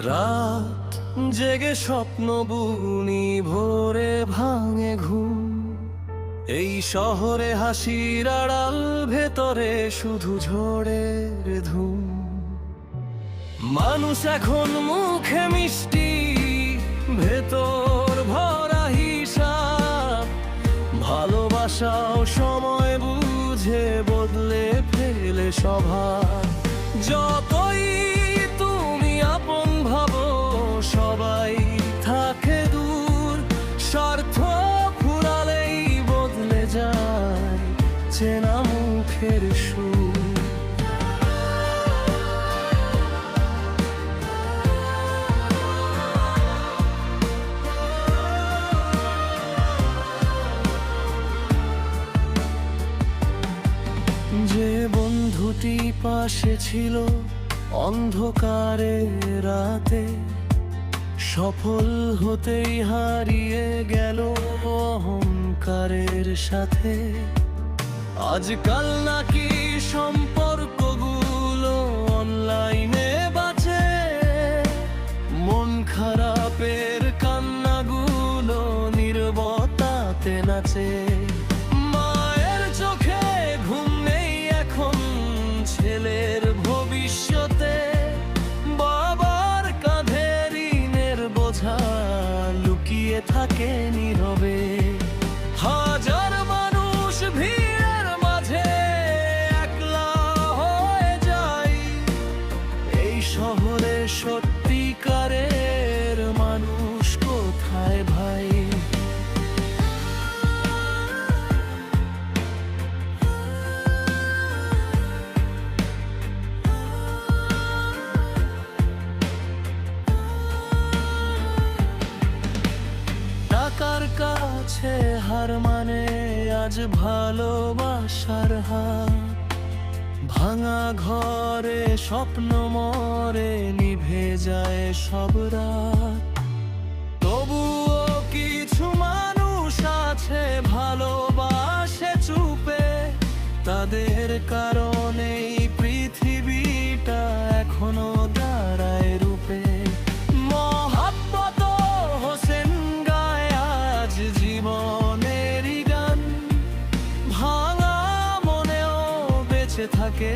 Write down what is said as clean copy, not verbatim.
রাত জেগে স্বপ্ন বুনি, ভোরে ভাঙে ঘুম। এই শহরে হাসির আড়াল, ভেতরে শুধু ঝড়ের ধুম। মানুষ এখন মুখে মিষ্টি, ভেতর ভরা হিসাব। ভালোবাসাও সময় বুঝে বদলে ফেলে স্বভাব। যতই তুমি আপন ভাবো, সবাই থাকে দূর। স্বার্থ ফুরালেই বদলে যায় চেনা মুখের সুর। যে বন্ধুটি পাশে ছিল অন্ধকারে রাতে, সফল হতেই হারিয়ে গেল অহংকারের সাথে। আজকাল নাকি সম্পর্কগুলো অনলাইনে বাঁচে, মন খারাপের কান্নাগুলো নীরবতাতে নাচে। মায়ের চোখে ঘুম নেই এখন ছেলের ভবিষ্যতে, বাবার কাঁধে ঋণের বোঝা লুকিয়ে থাকে নীরবে। হাজার মানুষ ভিড়ের মাঝে একলা হয়ে যায়, এই শহরে সত্যিকারের মানুষ কোথায় ভাই? টাকার কাছে হার মানে আজ ভালোবাসার হার। ভাঙা ঘরে স্বপ্ন মরে, নিভে যায় সব রাত। তবুও কিছু মানুষ আছে ভালোবাসে চুপে, তাদের কারণেই পৃথিবীটা এখনো দাঁড়ায় রূপে। মহাব্বত হোসেন গায় আজ জীবনেরই গান, ভাঙা মনেও বেঁচে থাকে